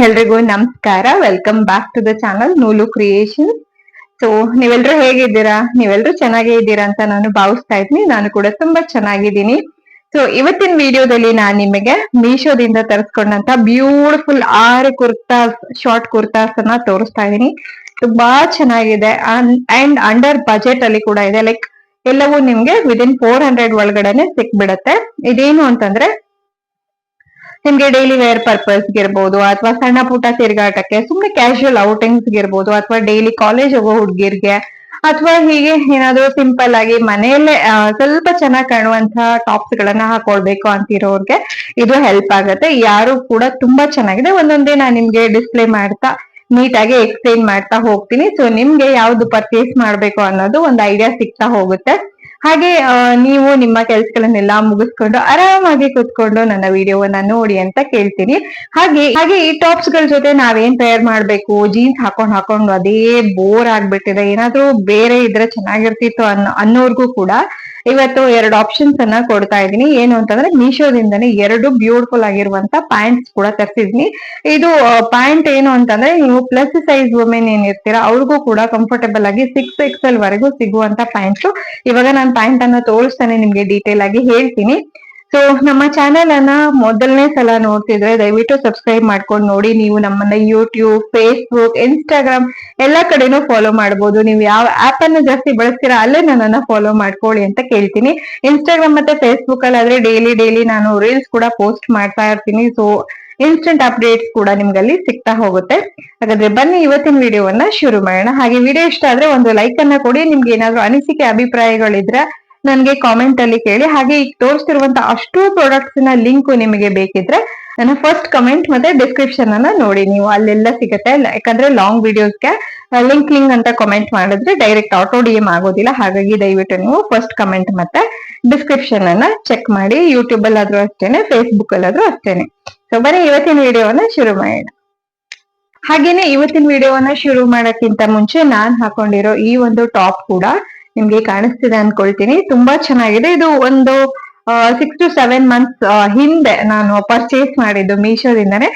ಎಲ್ರಿಗೂ ನಮಸ್ಕಾರ. Welcome back to the channel Noolu creation. So ನೀವೆಲ್ರೂ ಹೇಗಿದ್ದೀರಾ? ನೀವೆಲ್ರೂ ಚೆನ್ನಾಗೇ ಇದ್ದೀರಾ ಅಂತ ನಾನು ಭಾವಿಸ್ತಾ ಇದ್ದೀನಿ. ನಾನು ಕೂಡ ತುಂಬಾ ಚೆನ್ನಾಗಿದ್ದೀನಿ. ಸೊ ಇವತ್ತಿನ ವಿಡಿಯೋದಲ್ಲಿ ನಾನು ನಿಮಗೆ ಮೀಶೋದಿಂದ ತರಿಸ್ಕೊಂಡಂತ ಬ್ಯೂಟಿಫುಲ್ 6 ಕುರ್ತಾಸ್, ಶಾರ್ಟ್ ಕುರ್ತಾಸ್ ಅನ್ನ ತೋರಿಸ್ತಾ ಇದ್ದೀನಿ. ತುಂಬಾ ಚೆನ್ನಾಗಿದೆ ಅಂಡ್ ಅಂಡರ್ ಬಜೆಟ್ ಅಲ್ಲಿ ಕೂಡ ಇದೆ. ಲೈಕ್ ಎಲ್ಲವೂ ನಿಮ್ಗೆ ವಿದಿನ್ 400 ಒಳಗಡೆನೆ ಸಿಕ್ಬಿಡತ್ತೆ. ಇದೇನು ಅಂತಂದ್ರೆ ನಿಮ್ಗೆ ಡೈಲಿ ವೇರ್ ಪರ್ಪಸ್ ಇರ್ಬೋದು, ಅಥವಾ ಸಣ್ಣ ಪುಟ್ಟ ತಿರುಗಾಟಕ್ಕೆ, ಸುಮ್ನೆ ಕ್ಯಾಶುಯಲ್ ಔಟಿಂಗ್ಸ್ ಇರ್ಬೋದು, ಅಥವಾ ಡೈಲಿ ಕಾಲೇಜ್ ಹೋಗೋ ಹುಡುಗಿರ್ಗೆ, ಅಥವಾ ಹೀಗೆ ಏನಾದ್ರು ಸಿಂಪಲ್ ಆಗಿ ಮನೆಯಲ್ಲೇ ಸ್ವಲ್ಪ ಚೆನ್ನಾಗಿ ಕಾಣುವಂತ ಟಾಪ್ಸ್ ಗಳನ್ನ ಹಾಕೊಳ್ಬೇಕು ಅಂತಿರೋರ್ಗೆ ಇದು ಹೆಲ್ಪ್ ಆಗುತ್ತೆ. ಯಾರು ಕೂಡ ತುಂಬಾ ಚೆನ್ನಾಗಿದೆ. ಒಂದೊಂದೇ ನಾನು ನಿಮ್ಗೆ ಡಿಸ್ಪ್ಲೇ ಮಾಡ್ತಾ ನೀಟಾಗಿ ಎಕ್ಸ್ಪ್ಲೈನ್ ಮಾಡ್ತಾ ಹೋಗ್ತೀನಿ. ಸೊ ನಿಮ್ಗೆ ಯಾವ್ದು ಪರ್ಚೇಸ್ ಮಾಡ್ಬೇಕು ಅನ್ನೋದು ಒಂದು ಐಡಿಯಾ ಸಿಗ್ತಾ ಹೋಗುತ್ತೆ. ಹಾಗೆ ನೀವು ನಿಮ್ಮ ಕೆಲ್ಸಗಳನ್ನೆಲ್ಲ ಮುಗಿಸ್ಕೊಂಡು ಆರಾಮಾಗಿ ಕುತ್ಕೊಂಡು ನನ್ನ ವಿಡಿಯೋವನ್ನ ನೋಡಿ ಅಂತ ಕೇಳ್ತೀನಿ. ಹಾಗೆ ಈ ಟಾಪ್ಸ್ ಗಳ ಜೊತೆ ನಾವೇನ್ ಪೇರ್ ಮಾಡ್ಬೇಕು? ಜೀನ್ಸ್ ಹಾಕೊಂಡು ಅದೇ ಬೋರ್ ಆಗ್ಬಿಟ್ಟಿದೆ, ಏನಾದ್ರೂ ಬೇರೆ ಇದ್ರೆ ಚೆನ್ನಾಗಿರ್ತಿತ್ತು ಅನ್ನೋರ್ಗೂ ಕೂಡ ಇವತ್ತು 2 ಆಪ್ಷನ್ಸ್ ಅನ್ನ ಕೊಡ್ತಾ ಇದೀನಿ. ಏನು ಅಂತಂದ್ರೆ ಮೀಶೋದಿಂದನೇ 2 ಬ್ಯೂಟಿಫುಲ್ ಆಗಿರುವಂತ ಪ್ಯಾಂಟ್ಸ್ ಕೂಡ ತರಿಸಿದೀನಿ. ಇದು ಪ್ಯಾಂಟ್ ಏನು ಅಂತಂದ್ರೆ ನೀವು ಪ್ಲಸ್ ಸೈಜ್ ವುಮೆನ್ ಏನಿರ್ತೀರಾ ಅವ್ರಿಗೂ ಕೂಡ ಕಂಫರ್ಟೇಬಲ್ ಆಗಿ 6XL ವರೆಗೂ ಸಿಗುವಂತ ಪ್ಯಾಂಟ್ಸ್. ಇವಾಗ ನಾನು ಪ್ಯಾಂಟ್ ಅನ್ನ ತೋರಿಸ್ತಾನೆ ನಿಮ್ಗೆ ಡೀಟೇಲ್ ಆಗಿ ಹೇಳ್ತೀನಿ. ಸೊ ನಮ್ಮ ಚಾನೆಲ್ ಅನ್ನ ಮೊದಲನೇ ಸಲ ನೋಡ್ತಿದ್ರೆ ದಯವಿಟ್ಟು ಸಬ್ಸ್ಕ್ರೈಬ್ ಮಾಡ್ಕೊಂಡು ನೋಡಿ. ನೀವು ನಮ್ಮನ್ನ ಯೂಟ್ಯೂಬ್, ಫೇಸ್ಬುಕ್, ಇನ್ಸ್ಟಾಗ್ರಾಮ್ ಎಲ್ಲಾ ಕಡೆನೂ ಫಾಲೋ ಮಾಡಬಹುದು. ನೀವು ಯಾವ ಆಪ್ ಅನ್ನು ಜಾಸ್ತಿ ಬಳಸ್ತೀರಾ ಅಲ್ಲೇ ನನ್ನನ್ನ ಫಾಲೋ ಮಾಡ್ಕೊಳ್ಳಿ ಅಂತ ಕೇಳ್ತೀನಿ. ಇನ್ಸ್ಟಾಗ್ರಾಮ್ ಮತ್ತೆ ಫೇಸ್ಬುಕ್ ಅಲ್ಲಿ ಆದ್ರೆ ಡೈಲಿ ನಾನು ರೀಲ್ಸ್ ಕೂಡ ಪೋಸ್ಟ್ ಮಾಡ್ತಾ ಇರ್ತೀನಿ. ಸೊ ಇನ್ಸ್ಟೆಂಟ್ ಅಪ್ಡೇಟ್ಸ್ ಕೂಡ ನಿಮ್ಗಲ್ಲಿ ಸಿಗ್ತಾ ಹೋಗುತ್ತೆ. ಹಾಗಾದ್ರೆ ಬನ್ನಿ ಇವತ್ತಿನ ವಿಡಿಯೋವನ್ನ ಶುರು ಮಾಡೋಣ. ಹಾಗೆ ವಿಡಿಯೋ ಇಷ್ಟ ಆದ್ರೆ ಒಂದು ಲೈಕ್ ಅನ್ನ ಕೊಡಿ. ನಿಮ್ಗೆ ಏನಾದ್ರು ಅನಿಸಿಕೆ ಅಭಿಪ್ರಾಯಗಳಿದ್ರೆ ನನ್ಗೆ ಕಾಮೆಂಟ್ ಅಲ್ಲಿ ಕೇಳಿ. ಹಾಗೆ ಈಗ ತೋರಿಸ್ತಿರುವಂತ ಅಷ್ಟು ಪ್ರಾಡಕ್ಟ್ಸ್ ನ ಲಿಂಕ್ ನಿಮಗೆ ಬೇಕಿದ್ರೆ ನನ್ನ ಫಸ್ಟ್ ಕಮೆಂಟ್ ಮತ್ತೆ ಡಿಸ್ಕ್ರಿಪ್ಷನ್ ಅನ್ನ ನೋಡಿ, ನೀವು ಅಲ್ಲೆಲ್ಲ ಸಿಗುತ್ತೆ. ಯಾಕಂದ್ರೆ ಲಾಂಗ್ ವಿಡಿಯೋಸ್ಗೆ ಲಿಂಕ್ ಅಂತ ಕಮೆಂಟ್ ಮಾಡಿದ್ರೆ ಡೈರೆಕ್ಟ್ ಆಟೋ DM ಆಗೋದಿಲ್ಲ. ಹಾಗಾಗಿ ದಯವಿಟ್ಟು ನೀವು ಫಸ್ಟ್ ಕಮೆಂಟ್ ಮತ್ತೆ ಡಿಸ್ಕ್ರಿಪ್ಷನ್ ಅನ್ನ ಚೆಕ್ ಮಾಡಿ. ಯೂಟ್ಯೂಬ್ ಅಲ್ಲಾದ್ರೂ ಅಷ್ಟೇನೆ, ಫೇಸ್ಬುಕ್ ಅಲ್ಲಾದ್ರೂ ಅಷ್ಟೇನೆ. ಸೊ ಬನ್ನಿ ಇವತ್ತಿನ ವಿಡಿಯೋವನ್ನ ಶುರು ಮಾಡೋಣ. ಹಾಗೇನೆ ಇವತ್ತಿನ ವಿಡಿಯೋವನ್ನ ಶುರು ಮಾಡೋಕ್ಕಿಂತ ಮುಂಚೆ ನಾನ್ ಹಾಕೊಂಡಿರೋ ಈ ಒಂದು ಟಾಪ್ ಕೂಡ ನಿಮ್ಗೆ ಕಾಣಿಸ್ತಿದೆ ಅನ್ಕೊಳ್ತೀನಿ. ತುಂಬಾ ಚೆನ್ನಾಗಿದೆ. ಇದು ಒಂದು 6 to 7 months ಹಿಂದೆ ನಾನು ಪರ್ಚೇಸ್ ಮಾಡಿದ್ದು ಮೀಶೋದಿಂದಾನೆ.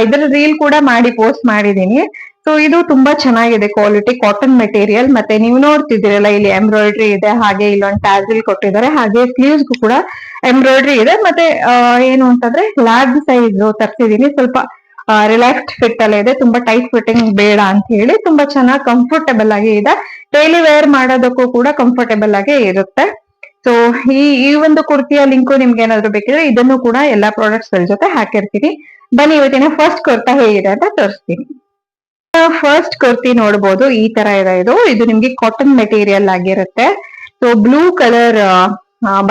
ಇದರ ರೀಲ್ ಕೂಡ ಮಾಡಿ ಪೋಸ್ಟ್ ಮಾಡಿದೀನಿ. ಸೊ ಇದು ತುಂಬಾ ಚೆನ್ನಾಗಿದೆ. Quality cotton material. ಮತ್ತೆ ನೀವು ನೋಡ್ತಿದ್ದೀರಲ್ಲ ಇಲ್ಲಿ ಎಂಬ್ರಾಯ್ಡ್ರಿ ಇದೆ, ಹಾಗೆ ಇಲ್ಲೊಂದು ಟ್ಯಾಸಲ್ ಕೊಟ್ಟಿದ್ದಾರೆ, ಹಾಗೆ ಸ್ಲೀವ್ಸ್ ಕೂಡ ಎಂಬ್ರಾಯ್ಡ್ರಿ ಇದೆ. ಮತ್ತೆ ಏನು ಅಂತಂದ್ರೆ ಲಾರ್ಜ್ ಸೈಜ್ ತರ್ಸಿದೀನಿ. ಸ್ವಲ್ಪ ರಿಲ್ಯಾಕ್ಸ್ಡ್ ಫಿಟ್ ಅಲ್ಲೇ ಇದೆ, ತುಂಬಾ ಟೈಟ್ ಫಿಟ್ಟಿಂಗ್ ಬೇಡ ಅಂತ ಹೇಳಿ. ತುಂಬಾ ಚೆನ್ನಾಗಿ ಕಂಫರ್ಟೇಬಲ್ ಆಗಿ ಇದೆ. ಡೈಲಿ ವೇರ್ ಮಾಡೋದಕ್ಕೂ ಕೂಡ ಕಂಫರ್ಟೇಬಲ್ ಆಗಿ ಇರುತ್ತೆ. ಸೊ ಈ ಒಂದು ಕುರ್ತಿಯ ಲಿಂಕು ನಿಮ್ಗೆ ಏನಾದ್ರು ಬೇಕಿದ್ರೆ ಇದನ್ನು ಕೂಡ ಎಲ್ಲಾ ಪ್ರಾಡಕ್ಟ್ಸ್ ಗಳ ಜೊತೆ ಹಾಕಿರ್ತೀನಿ. ಬನ್ನಿ ಇವತ್ತಿನ ಫಸ್ಟ್ ಕುರ್ತಾ ಹೇಗಿದೆ ಅಂತ ತೋರಿಸ್ತೀನಿ. ಫಸ್ಟ್ ಕುರ್ತಿ ನೋಡ್ಬೋದು, ಈ ತರ ಇದೆ. ಇದು ನಿಮ್ಗೆ ಕಾಟನ್ ಮೆಟೀರಿಯಲ್ ಆಗಿರುತ್ತೆ. ಸೊ ಬ್ಲೂ ಕಲರ್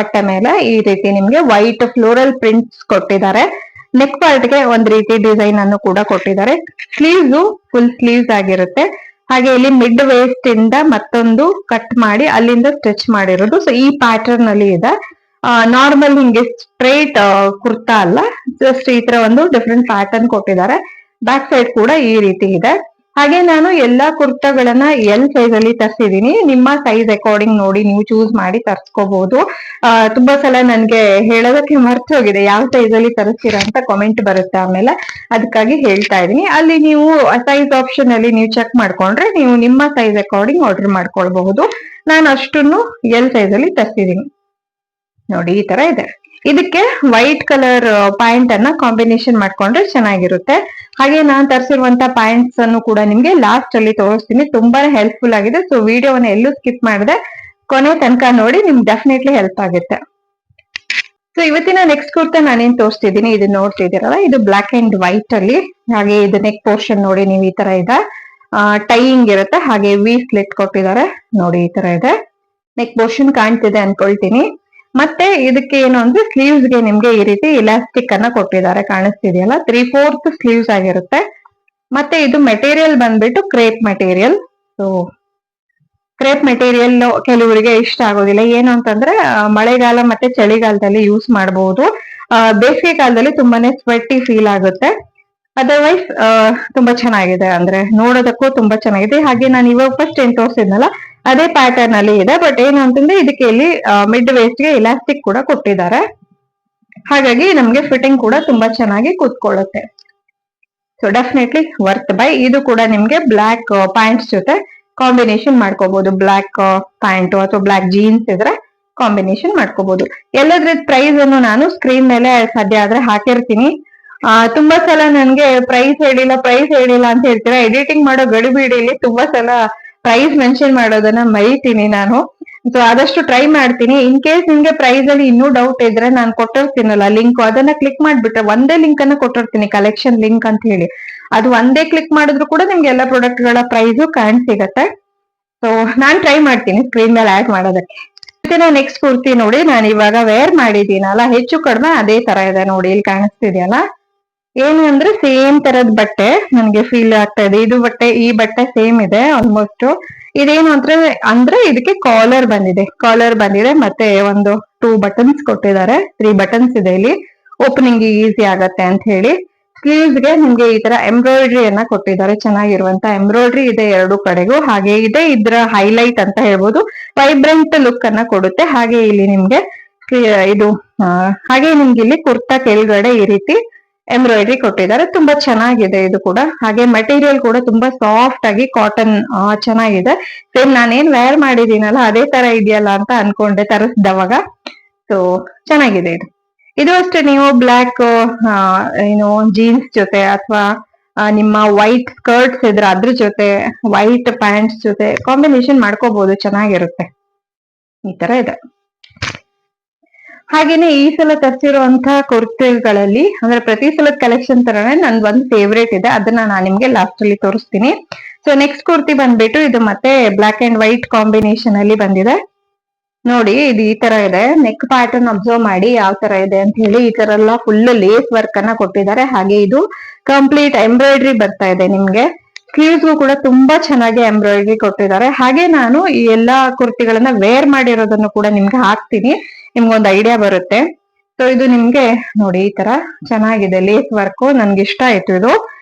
ಬಟ್ಟೆ ಮೇಲೆ ಈ ರೀತಿ ನಿಮ್ಗೆ ವೈಟ್ ಫ್ಲೋರಲ್ ಪ್ರಿಂಟ್ಸ್ ಕೊಟ್ಟಿದ್ದಾರೆ. ನೆಕ್ ಪಾರ್ಟ್ ಗೆ ಒಂದ್ ರೀತಿ ಡಿಸೈನ್ ಅನ್ನು ಕೂಡ ಕೊಟ್ಟಿದ್ದಾರೆ. ಸ್ಲೀವ್ಸ್ ಫುಲ್ ಸ್ಲೀವ್ಸ್ ಆಗಿರುತ್ತೆ. ಹಾಗೆ ಇಲ್ಲಿ ಮಿಡ್ ವೇಸ್ಟ್ ಇಂದ ಮತ್ತೊಂದು ಕಟ್ ಮಾಡಿ ಅಲ್ಲಿಂದ ಸ್ಟಿಚ್ ಮಾಡಿರೋದು. ಸೊ ಈ ಪ್ಯಾಟರ್ನ್ ಅಲ್ಲಿ ಇದೆ. ನಾರ್ಮಲ್ ಹಿಂಗೆ ಸ್ಟ್ರೈಟ್ ಕುರ್ತಾ ಅಲ್ಲ, ಜಸ್ಟ್ ಈ ತರ ಒಂದು ಡಿಫ್ರೆಂಟ್ ಪ್ಯಾಟರ್ನ್ ಕೊಟ್ಟಿದ್ದಾರೆ. ಬ್ಯಾಕ್ ಸೈಡ್ ಕೂಡ ಈ ರೀತಿ ಇದೆ. ಹಾಗೆ ನಾನು ಎಲ್ಲಾ ಕುರ್ತಾಗಳನ್ನ L ಸೈಜ್ ಅಲ್ಲಿ ತರ್ಸಿದೀನಿ. ನಿಮ್ಮ ಸೈಜ್ ಅಕಾರ್ಡಿಂಗ್ ನೋಡಿ ನೀವು ಚೂಸ್ ಮಾಡಿ ತರ್ಸ್ಕೋಬಹುದು. ತುಂಬಾ ಸಲ ನನ್ಗೆ ಹೇಳೋದಕ್ಕೆ ಮರ್ತು ಹೋಗಿದೆ ಯಾವ ಸೈಜ್ ಅಲ್ಲಿ ತರಿಸ್ತೀರಾ ಅಂತ ಕಾಮೆಂಟ್ ಬರುತ್ತೆ ಆಮೇಲೆ, ಅದಕ್ಕಾಗಿ ಹೇಳ್ತಾ ಇದೀನಿ. ಅಲ್ಲಿ ನೀವು ಸೈಜ್ ಆಪ್ಷನ್ ಅಲ್ಲಿ ನೀವು ಚೆಕ್ ಮಾಡ್ಕೊಂಡ್ರೆ ನೀವು ನಿಮ್ಮ ಸೈಜ್ ಅಕಾರ್ಡಿಂಗ್ ಆರ್ಡರ್ ಮಾಡ್ಕೊಳ್ಬಹುದು. ನಾನು ಅಷ್ಟನ್ನು L ಸೈಜ್ ಅಲ್ಲಿ ತರ್ಸಿದೀನಿ. ನೋಡಿ ಈ ತರ ಇದೆ. ಇದಕ್ಕೆ ವೈಟ್ ಕಲರ್ ಪ್ಯಾಂಟ್ ಅನ್ನ ಕಾಂಬಿನೇಷನ್ ಮಾಡ್ಕೊಂಡ್ರೆ ಚೆನ್ನಾಗಿರುತ್ತೆ. ಹಾಗೆ ನಾನ್ ತರಿಸಿರುವಂತ ಪ್ಯಾಂಟ್ಸ್ ಅನ್ನು ಕೂಡ ನಿಮ್ಗೆ ಲಾಸ್ಟ್ ಅಲ್ಲಿ ತೋರಿಸ್ತೀನಿ. ತುಂಬಾನೇ ಹೆಲ್ಪ್ಫುಲ್ ಆಗಿದೆ. ಸೊ ವಿಡಿಯೋವನ್ನ ಎಲ್ಲೂ ಸ್ಕಿಪ್ ಮಾಡದೆ ಕೊನೆ ತನಕ ನೋಡಿ, ನಿಮ್ಗೆ ಡೆಫಿನೆಟ್ಲಿ ಹೆಲ್ಪ್ ಆಗುತ್ತೆ. ಸೊ ಇವತ್ತಿನ ನೆಕ್ಸ್ಟ್ ಕುರ್ತಾ ನಾನೇನ್ ತೋರಿಸ್ತಿದ್ದೀನಿ ಇದನ್ನ ನೋಡ್ತಿದ್ದೀರಲ್ಲ, ಇದು ಬ್ಲಾಕ್ ಅಂಡ್ ವೈಟ್ ಅಲ್ಲಿ. ಹಾಗೆ ಇದು ನೆಕ್ ಪೋರ್ಷನ್ ನೋಡಿ, ನೀವು ಈ ತರ ಇದೆ. ಟೈಯಿಂಗ್ ಇರುತ್ತೆ. ಹಾಗೆ ವಿ ಸ್ಲಿಟ್ ಕೊಟ್ಟಿದ್ದಾರೆ ನೋಡಿ, ಈ ತರ ಇದೆ. ನೆಕ್ ಪೋರ್ಷನ್ ಕಾಣ್ತಿದೆ ಅನ್ಕೊಳ್ತೀನಿ. ಮತ್ತೆ ಇದಕ್ಕೆ ಏನು ಅಂದ್ರೆ ಸ್ಲೀವ್ಸ್ ಗೆ ನಿಮ್ಗೆ ಈ ರೀತಿ ಇಲಾಸ್ಟಿಕ್ ಅನ್ನ ಕೊಟ್ಟಿದ್ದಾರೆ, ಕಾಣಿಸ್ತಿದೆಯಲ್ಲ. 3/4 ಸ್ಲೀವ್ಸ್ ಆಗಿರುತ್ತೆ. ಮತ್ತೆ ಇದು ಮೆಟೀರಿಯಲ್ ಬಂದ್ಬಿಟ್ಟು crepe material. So crepe material ಕೆಲವರಿಗೆ ಇಷ್ಟ ಆಗೋದಿಲ್ಲ. ಏನು ಅಂತಂದ್ರೆ ಮಳೆಗಾಲ ಮತ್ತೆ ಚಳಿಗಾಲದಲ್ಲಿ ಯೂಸ್ ಮಾಡಬಹುದು. ಬೇಸಿಗೆ ಕಾಲದಲ್ಲಿ ತುಂಬಾನೇ ಸ್ವೆಟ್ಟಿ ಫೀಲ್ ಆಗುತ್ತೆ. ಅದರ್ವೈಸ್ ತುಂಬಾ ಚೆನ್ನಾಗಿದೆ, ಅಂದ್ರೆ ನೋಡೋದಕ್ಕೂ ತುಂಬಾ ಚೆನ್ನಾಗಿದೆ. ಹಾಗೆ ನಾನು ಇವಾಗ ಫಸ್ಟ್ ಏನ್ ತೋರಿಸಿದ್ನಲ್ಲ ಅದೇ ಪ್ಯಾಟರ್ನ್ ಅಲ್ಲಿ ಇದೆ. ಬಟ್ ಏನು ಅಂತಂದ್ರೆ ಇದಕ್ಕೆ ಇಲ್ಲಿ ಮಿಡ್ ವೇಸ್ಟ್ ಗೆ ಇಲಾಸ್ಟಿಕ್ ಕೂಡ ಕೊಟ್ಟಿದ್ದಾರೆ. ಹಾಗಾಗಿ ನಮ್ಗೆ ಫಿಟ್ಟಿಂಗ್ ಕೂಡ ತುಂಬಾ ಚೆನ್ನಾಗಿ ಕೂತ್ಕೊಳ್ಳುತ್ತೆ. So definitely worth buy. ಇದು ಕೂಡ ನಿಮ್ಗೆ ಬ್ಲಾಕ್ ಪ್ಯಾಂಟ್ಸ್ ಜೊತೆ ಕಾಂಬಿನೇಷನ್ ಮಾಡ್ಕೋಬಹುದು. ಬ್ಲಾಕ್ ಪ್ಯಾಂಟ್ ಅಥವಾ ಬ್ಲಾಕ್ ಜೀನ್ಸ್ ಇದ್ರೆ ಕಾಂಬಿನೇಷನ್ ಮಾಡ್ಕೋಬಹುದು. ಎಲ್ಲದ್ರ ಪ್ರೈಸ್ ಅನ್ನು ನಾನು ಸ್ಕ್ರೀನ್ ಮೇಲೆ ಸಾಧ್ಯ ಆದ್ರೆ ಹಾಕಿರ್ತೀನಿ. ತುಂಬಾ ಸಲ ನನ್ಗೆ ಪ್ರೈಸ್ ಹೇಳಿಲ್ಲ ಅಂತ ಹೇಳ್ತೀರಾ. ಎಡಿಟಿಂಗ್ ಮಾಡೋ ಗಡಿಬಿಡಿಲಿ ತುಂಬಾ ಸಲ ಪ್ರೈಸ್ ಮೆನ್ಷನ್ ಮಾಡೋದನ್ನ ಮರಿತೀನಿ ನಾನು. ಸೊ ಆದಷ್ಟು ಟ್ರೈ ಮಾಡ್ತೀನಿ. ಇನ್ ಕೇಸ್ ನಿಮ್ಗೆ ಪ್ರೈಸ್ ಅಲ್ಲಿ ಇನ್ನೂ ಡೌಟ್ ಇದ್ರೆ ನಾನು ಕೊಟ್ಟಿರ್ತೀನಲ್ಲ ಲಿಂಕ್, ಅದನ್ನ ಕ್ಲಿಕ್ ಮಾಡ್ಬಿಟ್ರೆ ಒಂದೇ ಲಿಂಕ್ ಅನ್ನ ಕೊಟ್ಟಿರ್ತೀನಿ, ಕಲೆಕ್ಷನ್ ಲಿಂಕ್ ಅಂತ ಹೇಳಿ. ಅದು ಒಂದೇ ಕ್ಲಿಕ್ ಮಾಡಿದ್ರು ಕೂಡ ನಿಮ್ಗೆ ಎಲ್ಲ ಪ್ರಾಡಕ್ಟ್ ಗಳ ಪ್ರೈಸ್ ಕಾಣ್ ಸಿಗತ್ತೆ. ಸೊ ನಾನ್ ಟ್ರೈ ಮಾಡ್ತೀನಿ ಸ್ಕ್ರೀನ್ ಮೇಲೆ ಆಡ್ ಮಾಡೋದಕ್ಕೆ. ನೆಕ್ಸ್ಟ್ ಕುರ್ತಿ ನೋಡಿ, ನಾನು ಇವಾಗ ವೇರ್ ಮಾಡಿದ್ದೀನಲ್ಲ, ಹೆಚ್ಚು ಕಡಿಮೆ ಅದೇ ತರ ಇದೆ ನೋಡಿ, ಇಲ್ಲಿ ಕಾಣಿಸ್ತಿದೆಯಲ್ಲ. ಏನು ಅಂದ್ರೆ ಸೇಮ್ ತರದ್ ಬಟ್ಟೆ ನನ್ಗೆ ಫೀಲ್ ಆಗ್ತಾ ಇದೆ. ಇದು ಬಟ್ಟೆ ಈ ಬಟ್ಟೆ ಸೇಮ್ ಇದೆ ಆಲ್ಮೋಸ್ಟ್. ಇದೇನು ಅಂದ್ರೆ ಇದಕ್ಕೆ ಕಾಲರ್ ಬಂದಿದೆ ಮತ್ತೆ ಒಂದು 2 ಬಟನ್ಸ್ ಕೊಟ್ಟಿದ್ದಾರೆ. 3 ಬಟನ್ಸ್ ಇದೆ ಇಲ್ಲಿ, ಓಪನಿಂಗ್ ಈಸಿ ಆಗತ್ತೆ ಅಂತ ಹೇಳಿ. ಸ್ಲೀವ್ಸ್ ಗೆ ನಿಮ್ಗೆ ಈ ತರ ಎಂಬ್ರಾಯ್ಡ್ರಿಯನ್ನ ಕೊಟ್ಟಿದ್ದಾರೆ, ಚೆನ್ನಾಗಿರುವಂತ ಎಂಬ್ರಾಯ್ಡ್ರಿ ಇದೆ ಎರಡು ಕಡೆಗೂ. ಹಾಗೆ ಇದೆ ಇದ್ರ ಹೈಲೈಟ್ ಅಂತ ಹೇಳ್ಬೋದು, ವೈಬ್ರೆಂಟ್ ಲುಕ್ ಅನ್ನ ಕೊಡುತ್ತೆ. ಹಾಗೆ ಇಲ್ಲಿ ನಿಮ್ಗೆ ಇದು ಹಾಗೆ ನಿಮ್ಗೆ ಇಲ್ಲಿ ಕುರ್ತಾ ಕೆಳಗಡೆ ಈ ರೀತಿ ಎಂಬ್ರಾಯ್ಡ್ರಿ ಕೊಟ್ಟಿದ್ದಾರೆ. ತುಂಬಾ ಚೆನ್ನಾಗಿದೆ ಇದು ಕೂಡ. ಹಾಗೆ ಮೆಟೀರಿಯಲ್ ಕೂಡ ತುಂಬಾ ಸಾಫ್ಟ್ ಆಗಿ ಕಾಟನ್ ಚೆನ್ನಾಗಿದೆ. ಸೇಮ್ ನಾನೇನ್ ವೇರ್ ಮಾಡಿದೀನಲ್ಲ ಅದೇ ತರ ಇದೆಯಲ್ಲ ಅಂತ ಅನ್ಕೊಂಡೆ ತರಿಸ್ದವಾಗ. ಸೊ ಚೆನ್ನಾಗಿದೆ ಇದು. ಇದು ಅಷ್ಟೇ, ನೀವು ಬ್ಲ್ಯಾಕ್ ಏನು ಜೀನ್ಸ್ ಜೊತೆ ಅಥವಾ ನಿಮ್ಮ ವೈಟ್ ಸ್ಕರ್ಟ್ಸ್ ಇದ್ರೆ ಅದ್ರ ಜೊತೆ, ವೈಟ್ ಪ್ಯಾಂಟ್ಸ್ ಜೊತೆ ಕಾಂಬಿನೇಷನ್ ಮಾಡ್ಕೋಬಹುದು, ಚೆನ್ನಾಗಿರುತ್ತೆ. ಈ ತರ ಇದೆ. ಹಾಗೇನೆ ಈ ಸಲ ತರಿಸಿರುವಂತಹ ಕುರ್ತಿಗಳಲ್ಲಿ ಅಂದ್ರೆ ಪ್ರತಿ ಸಲದ ಕಲೆಕ್ಷನ್ ತರನೇ ನನ್ಗೆ ಒಂದು ಫೇವ್ರೇಟ್ ಇದೆ, ಅದನ್ನ ನಾನು ನಿಮ್ಗೆ ಲಾಸ್ಟ್ ಅಲ್ಲಿ ತೋರಿಸ್ತೀನಿ. ಸೊ ನೆಕ್ಸ್ಟ್ ಕುರ್ತಿ ಬಂದ್ಬಿಟ್ಟು ಇದು ಮತ್ತೆ ಬ್ಲಾಕ್ ಅಂಡ್ ವೈಟ್ ಕಾಂಬಿನೇಷನ್ ಅಲ್ಲಿ ಬಂದಿದೆ ನೋಡಿ. ಇದು ಈ ತರ ಇದೆ. ನೆಕ್ ಪ್ಯಾಟರ್ನ್ ಅಬ್ಸರ್ವ್ ಮಾಡಿ ಯಾವ ತರ ಇದೆ ಅಂತ ಹೇಳಿ. ಈ ತರ ಎಲ್ಲ ಫುಲ್ ಲೇಸ್ ವರ್ಕ್ ಅನ್ನ ಕೊಟ್ಟಿದ್ದಾರೆ. ಹಾಗೆ ಇದು ಕಂಪ್ಲೀಟ್ ಎಂಬ್ರಾಯ್ಡ್ರಿ ಬರ್ತಾ ಇದೆ ನಿಮ್ಗೆ. ಸ್ಲೀವ್ಸ್ಗೂ ಕೂಡ ತುಂಬಾ ಚೆನ್ನಾಗಿ ಎಂಬ್ರಾಯ್ಡ್ರಿ ಕೊಟ್ಟಿದ್ದಾರೆ. ಹಾಗೆ ನಾನು ಈ ಎಲ್ಲಾ ಕುರ್ತಿಗಳನ್ನ ವೇರ್ ಮಾಡಿರೋದನ್ನು ಕೂಡ ನಿಮ್ಗೆ ಹಾಕ್ತೀನಿ, ನಿಮ್ಗೊಂದು ಐಡಿಯಾ ಬರುತ್ತೆ. ಸೊ ಇದು ನಿಮ್ಗೆ ನೋಡಿ ಈ ತರ ಚೆನ್ನಾಗಿದೆ ಲೇಸ್ ವರ್ಕ್, ನನ್ಗೆ ಇಷ್ಟ ಆಯ್ತು ಇದು.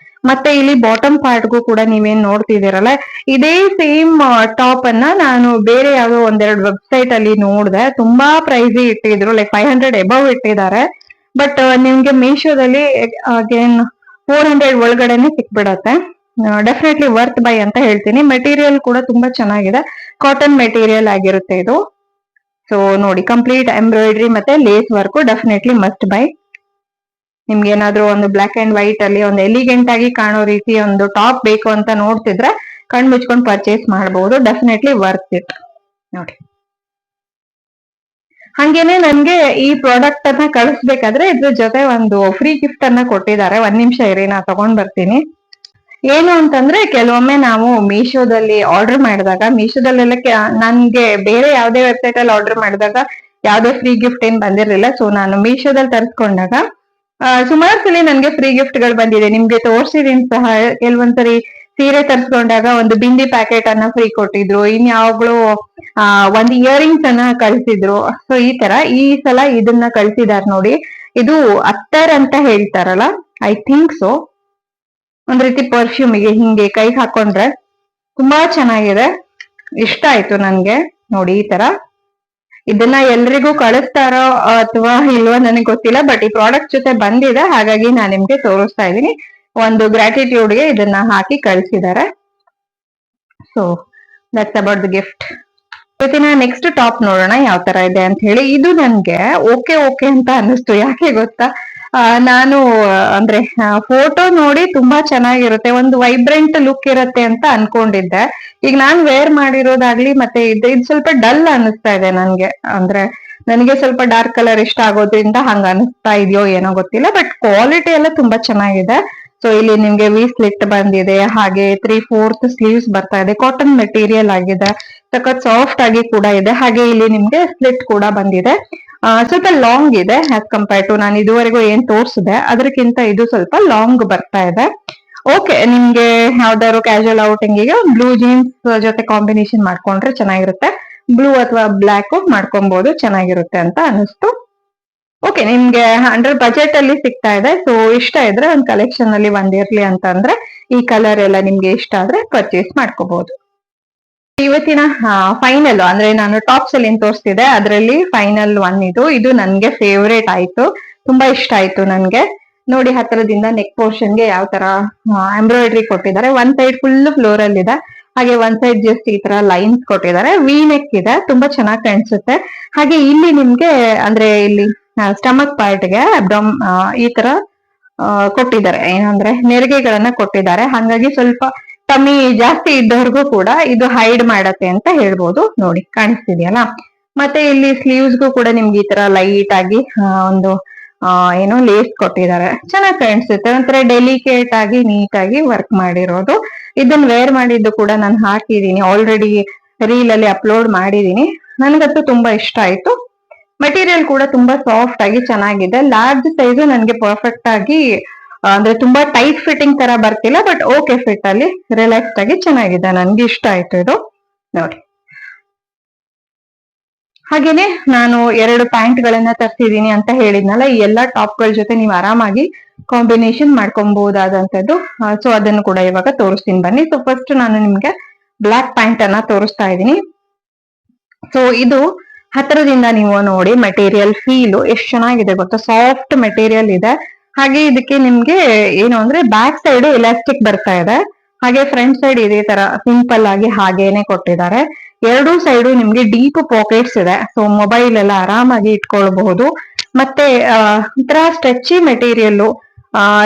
ಮತ್ತೆ ಇಲ್ಲಿ ಬಾಟಮ್ ಪಾರ್ಟ್ಗೂ ಕೂಡ ನೀವೇನ್ ನೋಡ್ತಿದ್ದೀರಲ್ಲ, ಇದೇ ಸೇಮ್ ಟಾಪ್ ಅನ್ನ ನಾನು ಬೇರೆ ಯಾವ್ದೋ ಒಂದೆರಡು ವೆಬ್ಸೈಟ್ ಅಲ್ಲಿ ನೋಡಿದೆ. ತುಂಬಾ ಪ್ರೈಸ್ ಇಟ್ಟಿದ್ರು, ಲೈಕ್ 500 ಎಬವ್ ಇಟ್ಟಿದ್ದಾರೆ. ಬಟ್ ನಿಮ್ಗೆ ಮೀಶೋದಲ್ಲಿ ಅಗೇನ್ 400 ಒಳಗಡೆನೆ ಸಿಕ್ಬಿಡತ್ತೆ. ಡೆಫಿನೆಟ್ಲಿ ವರ್ತ್ ಬೈ ಅಂತ ಹೇಳ್ತೀನಿ. ಮೆಟೀರಿಯಲ್ ಕೂಡ ತುಂಬಾ ಚೆನ್ನಾಗಿದೆ, ಕಾಟನ್ ಮೆಟೀರಿಯಲ್ ಆಗಿರುತ್ತೆ ಇದು. ಸೊ ನೋಡಿ, ಕಂಪ್ಲೀಟ್ ಎಂಬ್ರಾಯ್ಡ್ರಿ ಮತ್ತೆ lace work, definitely must buy. ನಿಮ್ಗೆ ಏನಾದ್ರೂ ಒಂದು ಬ್ಲಾಕ್ ಅಂಡ್ ವೈಟ್ ಅಲ್ಲಿ ಒಂದು ಎಲಿಗೆಂಟ್ ಆಗಿ ಕಾಣೋ ರೀತಿ ಒಂದು ಟಾಪ್ ಬೇಕು ಅಂತ ನೋಡ್ತಿದ್ರೆ ಕಣ್ ಮುಚ್ಕೊಂಡು ಪರ್ಚೇಸ್ ಮಾಡಬಹುದು, ಡೆಫಿನೆಟ್ಲಿ ವರ್ತ್ ಇಟ್ ನೋಡಿ. ಹಂಗೇನೆ ನನ್ಗೆ ಈ ಪ್ರಾಡಕ್ಟ್ ಅನ್ನ ಕಳಿಸ್ಬೇಕಾದ್ರೆ ಇದ್ರ ಜೊತೆ ಒಂದು ಫ್ರೀ ಗಿಫ್ಟ್ ಅನ್ನ ಕೊಟ್ಟಿದ್ದಾರೆ. 1 ನಿಮಿಷ ಇರಿ, ನಾ ತಗೊಂಡ್ ಬರ್ತೀನಿ. ಏನು ಅಂತಂದ್ರೆ ಕೆಲವೊಮ್ಮೆ ನಾವು ಮೀಶೋದಲ್ಲಿ ಆರ್ಡರ್ ಮಾಡಿದಾಗ, ಮೀಶೋದಲ್ಲೆಲ್ಲ ನನ್ಗೆ ಬೇರೆ ಯಾವ್ದೇ ವೆಬ್ಸೈಟ್ ಅಲ್ಲಿ ಆರ್ಡರ್ ಮಾಡಿದಾಗ ಯಾವ್ದೇ ಫ್ರೀ ಗಿಫ್ಟ್ ಏನ್ ಬಂದಿರಲಿಲ್ಲ. ಸೊ ನಾನು ಮೀಶೋದಲ್ಲಿ ತರಿಸ್ಕೊಂಡಾಗ ಸುಮಾರು ಸಲ ನನ್ಗೆ ಫ್ರೀ ಗಿಫ್ಟ್ ಗಳು ಬಂದಿದೆ, ನಿಮ್ಗೆ ತೋರ್ಸಿದೀನಿ ಸಹ. ಕೆಲವೊಂದ್ಸರಿ ಸೀರೆ ತರಿಸ್ಕೊಂಡಾಗ ಒಂದು ಬಿಂದಿ ಪ್ಯಾಕೆಟ್ ಅನ್ನ ಫ್ರೀ ಕೊಟ್ಟಿದ್ರು, ಇನ್ಯಾವಾಗ್ಲೂ ಒಂದು ಇಯರಿಂಗ್ಸ್ ಅನ್ನ ಕಳ್ಸಿದ್ರು. ಸೊ ಈ ತರ ಈ ಸಲ ಇದನ್ನ ಕಳ್ಸಿದಾರ್ ನೋಡಿ. ಇದು ಅತ್ತರ್ ಅಂತ ಹೇಳ್ತಾರಲ್ಲ, ಐ ಥಿಂಕ್ ಸೊ. ಒಂದ್ ರೀತಿ ಪರ್ಫ್ಯೂಮಿಗೆ ಹಿಂಗೆ ಕೈಗೆ ಹಾಕೊಂಡ್ರೆ ತುಂಬಾ ಚೆನ್ನಾಗಿದೆ, ಇಷ್ಟ ಆಯ್ತು ನನ್ಗೆ ನೋಡಿ. ಈ ತರ ಇದನ್ನ ಎಲ್ರಿಗೂ ಕಳಿಸ್ತಾರೋ ಅಥವಾ ಇಲ್ವೋ ನನಗೆ ಗೊತ್ತಿಲ್ಲ, ಬಟ್ ಈ ಪ್ರಾಡಕ್ಟ್ ಜೊತೆ ಬಂದಿದೆ, ಹಾಗಾಗಿ ನಾನು ನಿಮ್ಗೆ ತೋರಿಸ್ತಾ ಇದ್ದೀನಿ. ಒಂದು ಗ್ರಾಟಿಟ್ಯೂಡ್ಗೆ ಇದನ್ನ ಹಾಕಿ ಕಳಿಸಿದ್ದಾರೆ. So that's about the gift. ಇವತ್ತಿನ ನೆಕ್ಸ್ಟ್ ಟಾಪ್ ನೋಡೋಣ ಯಾವ ತರ ಇದೆ ಅಂತ ಹೇಳಿ. ಇದು ನನ್ಗೆ ಓಕೆ ಅಂತ ಅನ್ನಿಸ್ತು. ಯಾಕೆ ಗೊತ್ತಾ, ನಾನು ಅಂದ್ರೆ ಫೋಟೋ ನೋಡಿ ತುಂಬಾ ಚೆನ್ನಾಗಿರುತ್ತೆ, ಒಂದು ವೈಬ್ರೆಂಟ್ ಲುಕ್ ಇರುತ್ತೆ ಅಂತ ಅನ್ಕೊಂಡಿದ್ದೆ. ಈಗ ನಾನ್ ವೇರ್ ಮಾಡಿರೋದಾಗ್ಲಿ ಮತ್ತೆ ಇದು ಸ್ವಲ್ಪ ಡಲ್ ಅನಿಸ್ತಾ ಇದೆ ನನ್ಗೆ. ಅಂದ್ರೆ ನನಗೆ ಸ್ವಲ್ಪ ಡಾರ್ಕ್ ಕಲರ್ ಇಷ್ಟ ಆಗೋದ್ರಿಂದ ಹಂಗ ಅನಿಸ್ತಾ ಇದೆಯೋ ಏನೋ ಗೊತ್ತಿಲ್ಲ, ಬಟ್ ಕ್ವಾಲಿಟಿ ಎಲ್ಲ ತುಂಬಾ ಚೆನ್ನಾಗಿದೆ. ಸೊ ಇಲ್ಲಿ ನಿಮ್ಗೆ ವಿ ಸ್ಲಿಟ್ ಬಂದಿದೆ, ಹಾಗೆ 3/4 ಸ್ಲೀವ್ಸ್ ಬರ್ತಾ ಇದೆ, ಕಾಟನ್ ಮೆಟೀರಿಯಲ್ ಆಗಿದೆ, ಸಖತ್ ಸಾಫ್ಟ್ ಆಗಿ ಕೂಡ ಇದೆ. ಹಾಗೆ ಇಲ್ಲಿ ನಿಮ್ಗೆ ಸ್ಲಿಟ್ ಕೂಡ ಬಂದಿದೆ. ಸ್ವಲ್ಪ ಲಾಂಗ್ ಇದೆ ಆಸ್ ಕಂಪೇರ್ ಟು ನಾನು ಇದುವರೆಗೂ ಏನ್ ತೋರಿಸಿದೆ ಅದಕ್ಕಿಂತ ಇದು ಸ್ವಲ್ಪ ಲಾಂಗ್ ಬರ್ತಾ ಇದೆ. ಓಕೆ, ನಿಮ್ಗೆ ಯಾವ್ದಾದ್ರು ಕ್ಯಾಶುವಲ್ ಔಟಿಂಗಿಗೆ ಬ್ಲೂ ಜೀನ್ಸ್ ಜೊತೆ ಕಾಂಬಿನೇಷನ್ ಮಾಡ್ಕೊಂಡ್ರೆ ಚೆನ್ನಾಗಿರುತ್ತೆ, ಬ್ಲೂ ಅಥವಾ ಬ್ಲ್ಯಾಕ್ ಮಾಡ್ಕೊಬಹುದು, ಚೆನ್ನಾಗಿರುತ್ತೆ ಅಂತ ಅನಿಸ್ತು. ಓಕೆ, ನಿಮ್ಗೆ 100 ಬಜೆಟ್ ಅಲ್ಲಿ ಸಿಗ್ತಾ ಇದೆ. ಸೊ ಇಷ್ಟ ಇದ್ರೆ ಒಂದ್ ಕಲೆಕ್ಷನ್ ಅಲ್ಲಿ ಒಂದಿರ್ಲಿ ಅಂತ ಅಂದ್ರೆ ಈ ಕಲರ್ ಎಲ್ಲ ನಿಮ್ಗೆ ಇಷ್ಟ ಆದ್ರೆ ಪರ್ಚೇಸ್ ಮಾಡ್ಕೋಬಹುದು. ಇವತ್ತಿನ ಫೈನಲ್ ಅಂದ್ರೆ ನಾನು ಟಾಪ್ಸ್ ಅಲ್ಲಿ ಏನ್ ತೋರಿಸ್ತಿದೆ ಅದರಲ್ಲಿ ಫೈನಲ್ ಒನ್ ಇದು ನನ್ಗೆ ಫೇವ್ರೇಟ್ ಆಯ್ತು, ತುಂಬಾ ಇಷ್ಟ ಆಯ್ತು ನನ್ಗೆ. ನೋಡಿ ಹತ್ರದಿಂದ ನೆಕ್ ಪೋರ್ಷನ್ಗೆ ಯಾವ ತರ ಎಂಬ್ರಾಯ್ಡ್ರಿ ಕೊಟ್ಟಿದ್ದಾರೆ. ಒಂದ್ ಸೈಡ್ ಫುಲ್ ಫ್ಲೋರಲ್ ಇದೆ, ಹಾಗೆ ಒಂದ್ ಸೈಡ್ ಜಸ್ಟ್ ಈ ತರ ಲೈನ್ಸ್ ಕೊಟ್ಟಿದ್ದಾರೆ. ವಿ ನೆಕ್ ಇದೆ, ತುಂಬಾ ಚೆನ್ನಾಗಿ ಕಾಣಿಸುತ್ತೆ. ಹಾಗೆ ಇಲ್ಲಿ ನಿಮ್ಗೆ ಅಂದ್ರೆ ಇಲ್ಲಿ ಸ್ಟಮಕ್ ಪಾರ್ಟ್ಗೆ ಅಬ್ಡಾಮ್ ಈ ತರ ಕೊಟ್ಟಿದ್ದಾರೆ, ಏನಂದ್ರೆ ನೆರಿಗೆಗಳನ್ನ ಕೊಟ್ಟಿದ್ದಾರೆ. ಹಾಗಾಗಿ ಸ್ವಲ್ಪ ಟಮ್ಮಿ ಜಾಸ್ತಿ ಇದ್ದವ್ರಿಗೂ ಕೂಡ ಇದು ಹೈಡ್ ಮಾಡತ್ತೆ ಅಂತ ಹೇಳ್ಬೋದು. ನೋಡಿ ಕಾಣಿಸ್ತಿದೆಯಲ್ಲ. ಮತ್ತೆ ಇಲ್ಲಿ ಸ್ಲೀವ್ಸ್ಗೂ ಕೂಡ ನಿಮ್ಗೆ ಈ ತರ ಲೈಟ್ ಆಗಿ ಒಂದು ಏನೋ ಲೇಸ್ ಕೊಟ್ಟಿದ್ದಾರೆ, ಚೆನ್ನಾಗಿ ಕಾಣಿಸುತ್ತೆ. ಒಂಥರ ಡೆಲಿಕೇಟ್ ಆಗಿ ನೀಟ್ ಆಗಿ ವರ್ಕ್ ಮಾಡಿರೋದು. ಇದನ್ನ ವೇರ್ ಮಾಡಿದ್ದು ಕೂಡ ನಾನು ಹಾಕಿದೀನಿ, ಆಲ್ರೆಡಿ ರೀಲ್ ಅಲ್ಲಿ ಅಪ್ಲೋಡ್ ಮಾಡಿದೀನಿ. ನನ್ಗಂತೂ ತುಂಬಾ ಇಷ್ಟ ಆಯ್ತು. ಮೆಟೀರಿಯಲ್ ಕೂಡ ತುಂಬಾ ಸಾಫ್ಟ್ ಆಗಿ ಚೆನ್ನಾಗಿದೆ. ಲಾರ್ಜ್ ಸೈಜ್ ನನ್ಗೆ ಪರ್ಫೆಕ್ಟ್ ಆಗಿ ಅಂದ್ರೆ ತುಂಬಾ ಟೈಟ್ ಫಿಟ್ಟಿಂಗ್ ತರ ಬರ್ತಿಲ್ಲ, ಬಟ್ ಓಕೆ ಫಿಟ್ ಅಲ್ಲಿ ರಿಲ್ಯಾಕ್ಸ್ಡ್ ಆಗಿ ಚೆನ್ನಾಗಿದೆ. ನನ್ಗೆ ಇಷ್ಟ ಆಯ್ತು ಇದು. ನೋಡಿ, ಹಾಗೇನೆ ನಾನು 2 ಪ್ಯಾಂಟ್ ಗಳನ್ನ ತರ್ಸಿದೀನಿ ಅಂತ ಹೇಳಿದ್ನಲ್ಲ, ಈ ಎಲ್ಲಾ ಟಾಪ್ ಗಳ ಜೊತೆ ನೀವು ಆರಾಮಾಗಿ ಕಾಂಬಿನೇಷನ್ ಮಾಡ್ಕೊಬಹುದಾದಂತದ್ದು. ಸೊ ಅದನ್ನು ಕೂಡ ಇವಾಗ ತೋರಿಸ್ತೀನಿ ಬನ್ನಿ. ಸೊ ಫಸ್ಟ್ ನಾನು ನಿಮ್ಗೆ ಬ್ಲಾಕ್ ಪ್ಯಾಂಟ್ ಅನ್ನ ತೋರಿಸ್ತಾ ಇದ್ದೀನಿ. ಸೊ ಇದು ಹತ್ರದಿಂದ ನೀವು ನೋಡಿ ಮೆಟೀರಿಯಲ್ ಫೀಲ್ ಎಷ್ಟು ಚೆನ್ನಾಗಿದೆ ಗೊತ್ತಾ, ಸಾಫ್ಟ್ ಮೆಟೀರಿಯಲ್ ಇದೆ. ಹಾಗೆ ಇದಕ್ಕೆ ನಿಮ್ಗೆ ಏನು ಅಂದ್ರೆ ಬ್ಯಾಕ್ ಸೈಡ್ ಎಲಾಸ್ಟಿಕ್ ಬರ್ತಾ ಇದೆ, ಹಾಗೆ ಫ್ರಂಟ್ ಸೈಡ್ ಇದೇ ತರ ಸಿಂಪಲ್ ಆಗಿ ಹಾಗೇನೆ ಕೊಟ್ಟಿದ್ದಾರೆ. ಎರಡೂ ಸೈಡು ನಿಮ್ಗೆ ಡೀಪ್ ಪಾಕೆಟ್ಸ್ ಇದೆ, ಸೊ ಮೊಬೈಲ್ ಎಲ್ಲ ಆರಾಮಾಗಿ ಇಟ್ಕೊಳ್ಬಹುದು. ಮತ್ತೆ ಒಂಥರ ಸ್ಟ್ರೆಚಿ ಮೆಟೀರಿಯಲ್,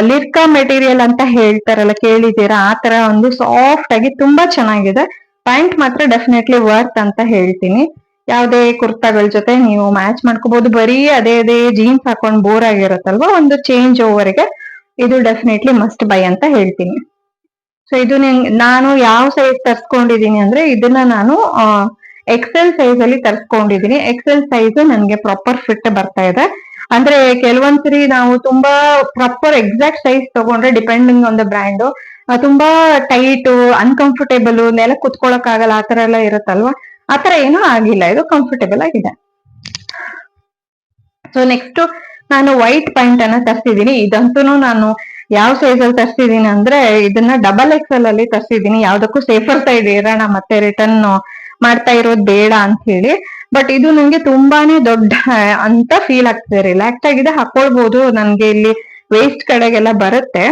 ಲಿರ್ಕಾ ಮೆಟೀರಿಯಲ್ ಅಂತ ಹೇಳ್ತಾರಲ್ಲ, ಕೇಳಿದ್ದೀರಾ? ಆ ತರ ಒಂದು ಸಾಫ್ಟ್ ಆಗಿ ತುಂಬಾ ಚೆನ್ನಾಗಿದೆ. ಪ್ಯಾಂಟ್ ಮಾತ್ರ ಡೆಫಿನೆಟ್ಲಿ ವರ್ತ್ ಅಂತ ಹೇಳ್ತೀನಿ. ಯಾವುದೇ ಕುರ್ತಾಗಳ ಜೊತೆ ನೀವು ಮ್ಯಾಚ್ ಮಾಡ್ಕೋಬಹುದು. ಬರೀ ಅದೇ ಅದೇ ಜೀನ್ಸ್ ಹಾಕೊಂಡ್ ಬೋರ್ ಆಗಿರುತ್ತಲ್ವಾ, ಒಂದು ಚೇಂಜ್ ಓವರ್ಗೆ ಇದು ಡೆಫಿನೆಟ್ಲಿ ಮಸ್ಟ್ ಬೈ ಅಂತ ಹೇಳ್ತೀನಿ. ಸೊ ಇದು ನಾನು ಯಾವ ಸೈಜ್ ತರ್ಸ್ಕೊಂಡಿದೀನಿ ಅಂದ್ರೆ ಇದನ್ನ ನಾನು ಎಕ್ಸೆಲ್ ಸೈಜ್ ಅಲ್ಲಿ ತರ್ಸ್ಕೊಂಡಿದೀನಿ. ಎಕ್ಸೆಲ್ ಸೈಜ್ ನನ್ಗೆ ಪ್ರಾಪರ್ ಫಿಟ್ ಬರ್ತಾ ಇದೆ. ಅಂದ್ರೆ ಕೆಲವೊಂದ್ಸರಿ ನಾವು ತುಂಬಾ ಪ್ರಾಪರ್ ಎಕ್ಸಾಕ್ಟ್ ಸೈಜ್ ತಗೊಂಡ್ರೆ ಡಿಪೆಂಡಿಂಗ್ ಆನ್ ದ ಬ್ರ್ಯಾಂಡ್ ತುಂಬಾ ಟೈಟ್, ಅನ್ಕಂಫರ್ಟೇಬಲ್, ನೆಲ ಕುತ್ಕೊಳಕ್ ಆಗಲ್ಲ, ಆತರ ಎಲ್ಲ ಇರುತ್ತಲ್ವಾ. ಆತರ ಏನೂ ಆಗಿಲ್ಲ, ಇದು ಕಂಫರ್ಟೇಬಲ್ ಆಗಿದೆ. ಸೊ ನೆಕ್ಸ್ಟ್ ನಾನು ವೈಟ್ ಪ್ಯಾಂಟ್ ಅನ್ನ ತರ್ಸಿದೀನಿ. ಇದಂತೂ ನಾನು ಯಾವ ಸೈಜ್ ಅಲ್ಲಿ ತರ್ಸಿದೀನಿ ಅಂದ್ರೆ ಇದನ್ನ ಡಬಲ್ ಎಕ್ಸೆಲ್ ಅಲ್ಲಿ ತರ್ಸಿದೀನಿ. ಯಾವ್ದಕ್ಕೂ ಸೇಫರ್ ಸೈಡ್ ಇರೋಣ, ಮತ್ತೆ ರಿಟರ್ನ್ ಮಾಡ್ತಾ ಇರೋದು ಬೇಡ ಅಂತ ಹೇಳಿ. ಬಟ್ ಇದು ನಂಗೆ ತುಂಬಾನೇ ದೊಡ್ಡ ಅಂತ ಫೀಲ್ ಆಗ್ತದೆ. ರಿಲ್ಯಾಕ್ಸ್ ಆಗಿದೆ, ಹಾಕೊಳ್ಬಹುದು. ನನ್ಗೆ ಇಲ್ಲಿ ವೇಸ್ಟ್ ಕಡೆಗೆಲ್ಲ ಬರುತ್ತೆ,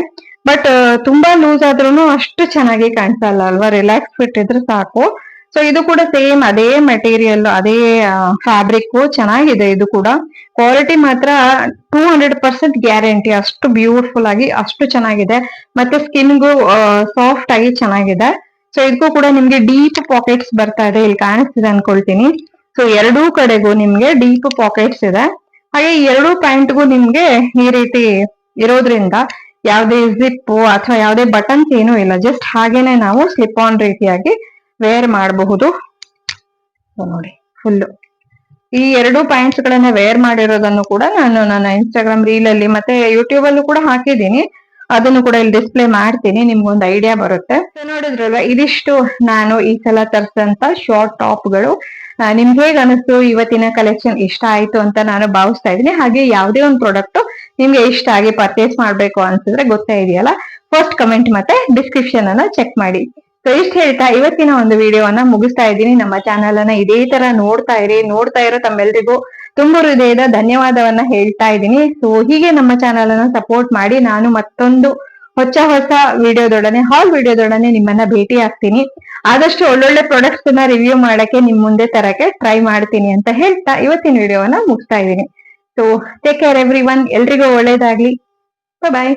ಬಟ್ ತುಂಬಾ ಲೂಸ್ ಆದ್ರೂ ಅಷ್ಟು ಚೆನ್ನಾಗಿ ಕಾಣಿಸಲ್ಲ ಅಲ್ವಾ. ರಿಲ್ಯಾಕ್ಸ್ ಫಿಟ್ ಇದ್ರೆ ಸಾಕು. ಸೊ ಇದು ಕೂಡ ಸೇಮ್ ಅದೇ ಮೆಟೀರಿಯಲ್, ಅದೇ ಫ್ಯಾಬ್ರಿಕ್, ಚೆನ್ನಾಗಿದೆ. ಇದು ಕೂಡ ಕ್ವಾಲಿಟಿ ಮಾತ್ರ 200% ಗ್ಯಾರಂಟಿ. ಅಷ್ಟು ಬ್ಯೂಟಿಫುಲ್ ಆಗಿ ಅಷ್ಟು ಚೆನ್ನಾಗಿದೆ. ಮತ್ತೆ ಸ್ಕಿನ್ಗೂ ಸಾಫ್ಟ್ ಆಗಿ ಚೆನ್ನಾಗಿದೆ. ಸೊ ಇದಕ್ಕೂ ಕೂಡ ನಿಮ್ಗೆ ಡೀಪ್ ಪಾಕೆಟ್ಸ್ ಬರ್ತಾ ಇದೆ, ಇಲ್ಲಿ ಕಾಣಿಸ್ತಿದೆ ಅನ್ಕೊಳ್ತೀನಿ. ಸೊ ಎರಡೂ ಕಡೆಗೂ ನಿಮ್ಗೆ ಡೀಪ್ ಪಾಕೆಟ್ಸ್ ಇದೆ. ಹಾಗೆ ಈ ಎರಡೂ ಪ್ಯಾಂಟ್ಗೂ ನಿಮ್ಗೆ ಈ ರೀತಿ ಇರೋದ್ರಿಂದ ಯಾವುದೇ ಜಿಪ್ ಅಥವಾ ಯಾವುದೇ ಬಟನ್ಸ್ ಏನೂ ಇಲ್ಲ, ಜಸ್ಟ್ ಹಾಗೇನೆ ನಾವು ಸ್ಲಿಪ್ ಆನ್ ರೀತಿಯಾಗಿ ವೇರ್ ಮಾಡಬಹುದು. ನೋಡಿ ಫುಲ್ ಈ ಎರಡು ಪ್ಯಾಂಟ್ಸ್ ಗಳನ್ನ ವೇರ್ ಮಾಡಿರೋದನ್ನು ಕೂಡ ನಾನು ನನ್ನ ಇನ್ಸ್ಟಾಗ್ರಾಮ್ ರೀಲ್ ಅಲ್ಲಿ ಮತ್ತೆ ಯೂಟ್ಯೂಬ್ ಅಲ್ಲೂ ಕೂಡ ಹಾಕಿದ್ದೀನಿ. ಅದನ್ನು ಕೂಡ ಇಲ್ಲಿ ಡಿಸ್ಪ್ಲೇ ಮಾಡ್ತೀನಿ, ನಿಮ್ಗೊಂದು ಐಡಿಯಾ ಬರುತ್ತೆ. ನೋಡಿದ್ರಲ್ವಾ, ಇದಿಷ್ಟು ನಾನು ಈ ಸಲ ತರಿಸಿದಂತ ಶಾರ್ಟ್ ಟಾಪ್ಗಳು. ನಿಮ್ಗೆ ಹೇಗ್ ಅನಿಸ್ತು? ಇವತ್ತಿನ ಕಲೆಕ್ಷನ್ ಇಷ್ಟ ಆಯ್ತು ಅಂತ ನಾನು ಭಾವಿಸ್ತಾ ಇದ್ದೀನಿ. ಹಾಗೆ ಯಾವುದೇ ಒಂದು ಪ್ರಾಡಕ್ಟ್ ನಿಮ್ಗೆ ಇಷ್ಟ ಆಗಿ ಪರ್ಚೇಸ್ ಮಾಡ್ಬೇಕು ಅನ್ಸಿದ್ರೆ ಗೊತ್ತಾ ಇದೆಯಲ್ಲ, ಫಸ್ಟ್ ಕಮೆಂಟ್ ಮತ್ತೆ ಡಿಸ್ಕ್ರಿಪ್ಷನ್ ಅನ್ನ ಚೆಕ್ ಮಾಡಿ. ಸೊ ಇಷ್ಟ ಹೇಳ್ತಾ ಇವತ್ತಿನ ಒಂದು ವಿಡಿಯೋವನ್ನ ಮುಗಿಸ್ತಾ ಇದ್ದೀನಿ. ನಮ್ಮ ಚಾನಲ್ ಅನ್ನ ಇದೇ ತರ ನೋಡ್ತಾ ಇರೋ ತಮ್ಮೆಲ್ರಿಗೂ ತುಂಬಾ ಹೃದಯದ ಧನ್ಯವಾದವನ್ನ ಹೇಳ್ತಾ ಇದ್ದೀನಿ. ಸೊ ಹೀಗೆ ನಮ್ಮ ಚಾನಲ್ ಅನ್ನ ಸಪೋರ್ಟ್ ಮಾಡಿ. ನಾನು ಮತ್ತೊಂದು ಹೊಸ ವಿಡಿಯೋದೊಡನೆ, ಹಾಲ್ ವಿಡಿಯೋದೊಡನೆ ನಿಮ್ಮನ್ನ ಭೇಟಿ ಆಗ್ತೀನಿ. ಆದಷ್ಟು ಒಳ್ಳೊಳ್ಳೆ ಪ್ರಾಡಕ್ಟ್ಸ್ ನ ರಿವ್ಯೂ ಮಾಡಕ್ಕೆ ನಿಮ್ ಮುಂದೆ ತರಕ್ಕೆ ಟ್ರೈ ಮಾಡ್ತೀನಿ ಅಂತ ಹೇಳ್ತಾ ಇವತ್ತಿನ ವಿಡಿಯೋವನ್ನ ಮುಗಿಸ್ತಾ ಇದ್ದೀನಿ. So take care every one, ಎಲ್ರಿಗೂ ಒಳ್ಳೇದಾಗ್ಲಿ. ಬಾಯ್.